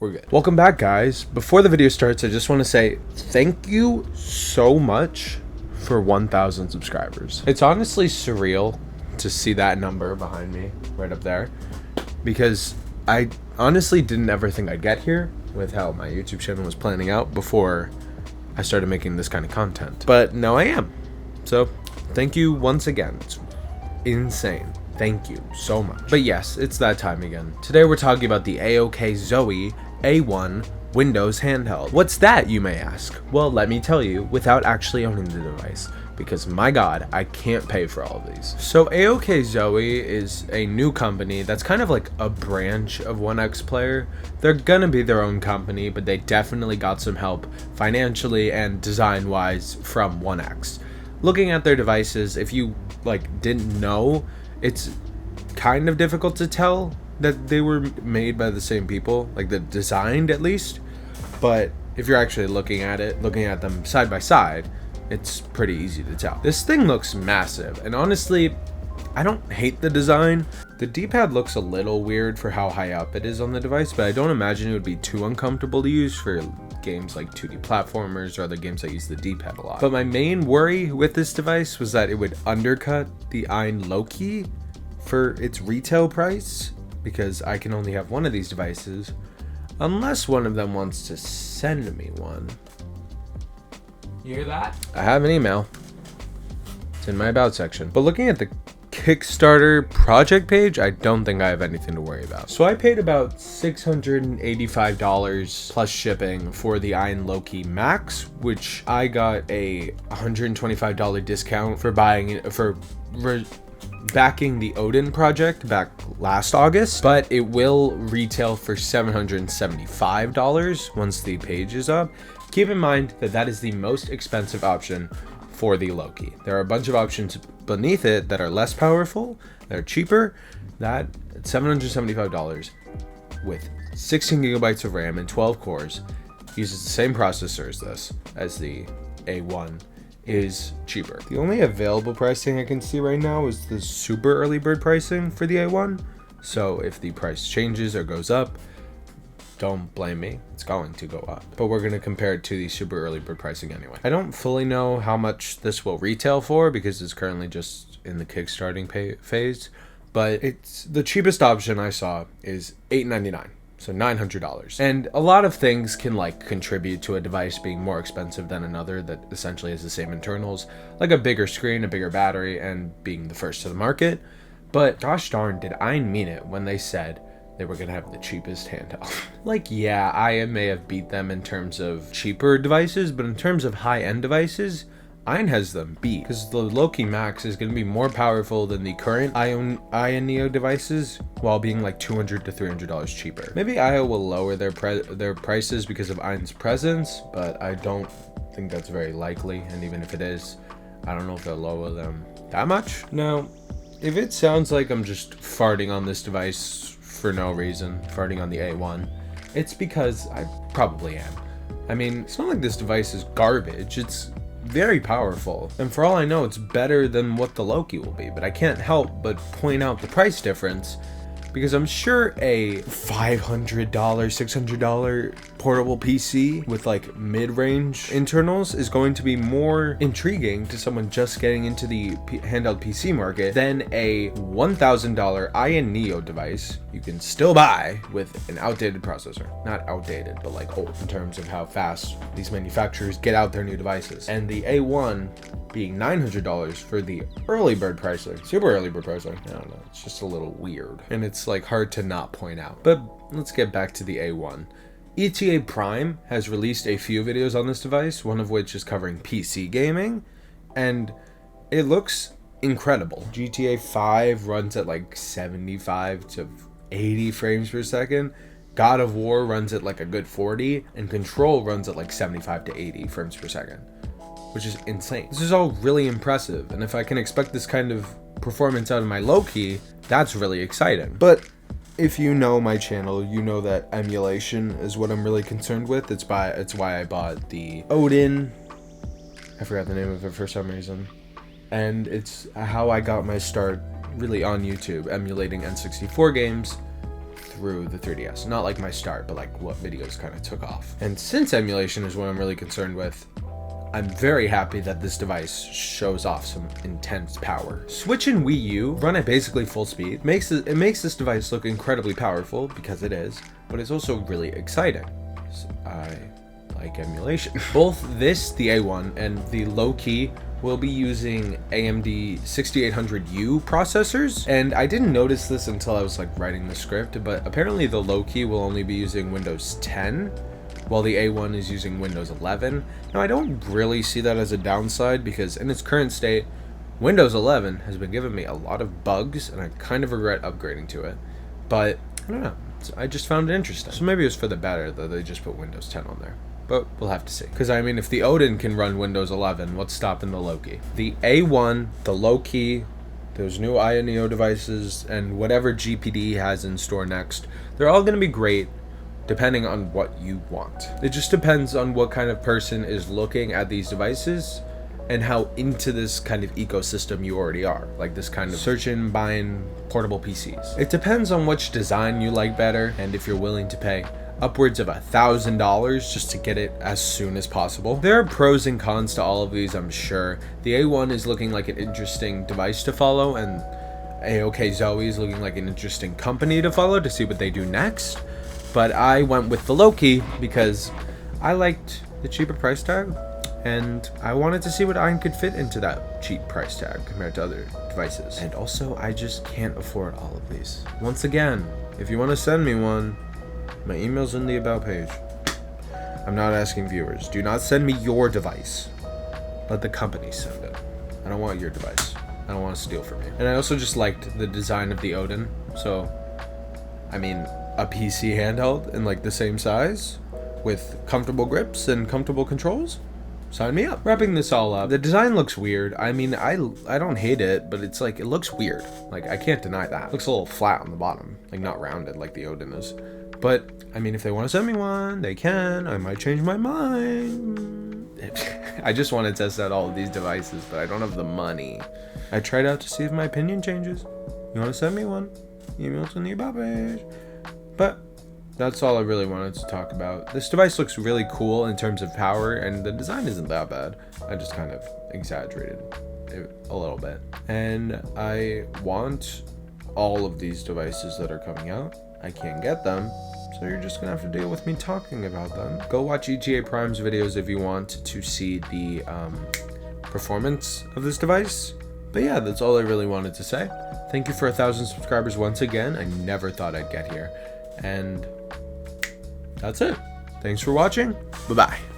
we're good. Welcome back, guys. Before the video starts, I just want to say thank you so much for 1,000 subscribers. It's honestly surreal to see that number behind me right up there, because I honestly didn't ever think I'd get here with how my YouTube channel was planning out before I started making this kind of content. But now I am. So thank you once again. It's insane. Thank you so much. But yes, it's that time again. Today we're talking about the AOKZOE A1 Windows handheld. What's that, you may ask? Well, let me tell you without actually owning the device, because my god, I can't pay for all of these. So AOKZOE is a new company that's kind of like a branch of 1X Player. They're gonna be their own company, but they definitely got some help financially and design wise from 1X. Looking at their devices, if you didn't know, it's kind of difficult to tell that they were made by the same people, like the designed at least. But if you're actually looking at them side by side, it's pretty easy to tell. This thing looks massive, and honestly, I don't hate the design. The D-pad looks a little weird for how high up it is on the device, but I don't imagine it would be too uncomfortable to use for games like 2D platformers or other games that use the D-pad a lot. But my main worry with this device was that it would undercut the Loki for its retail price, because I can only have one of these devices unless one of them wants to send me one. You hear that? I have an email. It's in my about section. But looking at the Kickstarter project page, I don't think I have anything to worry about. So I paid about $685 plus shipping for the Loki Max, which I got a $125 discount for backing the Odin project back last August, but it will retail for $775 once the page is up. Keep in mind that that is the most expensive option for the Loki. There are a bunch of options beneath it that are less powerful, that are cheaper. That at $775 with 16 gigabytes of RAM and 12 cores, uses the same processor as the A1, is cheaper. The only available pricing I can see right now is the super early bird pricing for the A1. So if the price changes or goes up, don't blame me, it's going to go up. But we're going to compare it to the super early bird pricing anyway. I don't fully know how much this will retail for because it's currently just in the kickstarting phase, but it's the cheapest option I saw is $899. So $900. And a lot of things can contribute to a device being more expensive than another that essentially has the same internals, like a bigger screen, a bigger battery, and being the first to the market. But gosh darn, did I mean it when they said they were gonna have the cheapest handheld. Yeah, I may have beat them in terms of cheaper devices, but in terms of high-end devices, Ion has them beat, because the Loki Max is going to be more powerful than the current Ion Neo devices, while being $200 to $300 cheaper. Maybe IO will lower their prices because of Ion's presence, but I don't think that's very likely, and even if it is, I don't know if they'll lower them that much. Now, if it sounds like I'm just farting on this device for no reason, farting on the A1, it's because I probably am. I mean, it's not like this device is garbage, it's very powerful, and for all I know, it's better than what the Loki will be, but I can't help but point out the price difference, because I'm sure a $500, $600 portable PC with mid-range internals is going to be more intriguing to someone just getting into the handheld PC market than a $1,000 Ion Neo device you can still buy with an outdated processor. Not outdated, but old in terms of how fast these manufacturers get out their new devices. And the A1 being $900 for the early bird pricing, super early bird pricing. I don't know, it's just a little weird, and it's hard to not point out. But let's get back to the A1. ETA Prime has released a few videos on this device, one of which is covering PC gaming, and it looks incredible. GTA 5 runs at 75 to 80 frames per second. God of War runs at a good 40, and Control runs at 75 to 80 frames per second, which is insane. This is all really impressive, and if I can expect this kind of performance out of my Loki, that's really exciting. But if you know my channel, you know that emulation is what I'm really concerned with. It's why I bought the Odin. I forgot the name of it for some reason. And it's how I got my start really on YouTube, emulating N64 games through the 3DS. Not like my start, but like what videos kind of took off. And since emulation is what I'm really concerned with, I'm very happy that this device shows off some intense power. Switch and Wii U run at basically full speed. It makes this device look incredibly powerful, because it is, but it's also really exciting. So I like emulation. Both the A1 and the low-key will be using AMD 6800U processors, and I didn't notice this until I was like writing the script, but apparently the low-key will only be using Windows 10, while the A1 is using Windows 11. Now, I don't really see that as a downside, because in its current state, Windows 11 has been giving me a lot of bugs, and I kind of regret upgrading to it. But I don't know, I just found it interesting. So maybe it's for the better that they just put Windows 10 on there. But we'll have to see. Because, I mean, if the Odin can run Windows 11, what's stopping the low-key? The A1, the low-key, those new Io devices, and whatever GPD has in store next, they're all going to be great, depending on what you want. It just depends on what kind of person is looking at these devices and how into this kind of ecosystem you already are, like this kind of searching, buying portable PCs. It depends on which design you like better, and if you're willing to pay upwards of $1,000 just to get it as soon as possible. There are pros and cons to all of these, I'm sure. The A1 is looking like an interesting device to follow, and AOKZOE is looking like an interesting company to follow to see what they do next. But I went with the low-key because I liked the cheaper price tag, and I wanted to see what I could fit into that cheap price tag compared to other devices. And also, I just can't afford all of these. Once again, if you want to send me one, my email's in the about page. I'm not asking viewers. Do not send me your device. Let the company send it. I don't want your device. I don't want to steal from you. And I also just liked the design of the Odin. So, I mean, a PC handheld in like the same size with comfortable grips and comfortable controls, sign me up. Wrapping this all up, the design looks weird. I mean, I don't hate it, but it's like, it looks weird. Like, I can't deny that. It looks a little flat on the bottom, like not rounded like the Odin is. But I mean, if they want to send me one, they can. I might change my mind. I just want to test out all of these devices, but I don't have the money. I tried out to see if my opinion changes. You want to send me one? Email's in the about page. But that's all I really wanted to talk about. This device looks really cool in terms of power, and the design isn't that bad. I just kind of exaggerated it a little bit. And I want all of these devices that are coming out. I can't get them, so you're just gonna have to deal with me talking about them. Go watch ETA Prime's videos if you want to see the performance of this device. But yeah, that's all I really wanted to say. Thank you for 1,000 subscribers once again. I never thought I'd get here. And that's it. Thanks for watching. Bye-bye.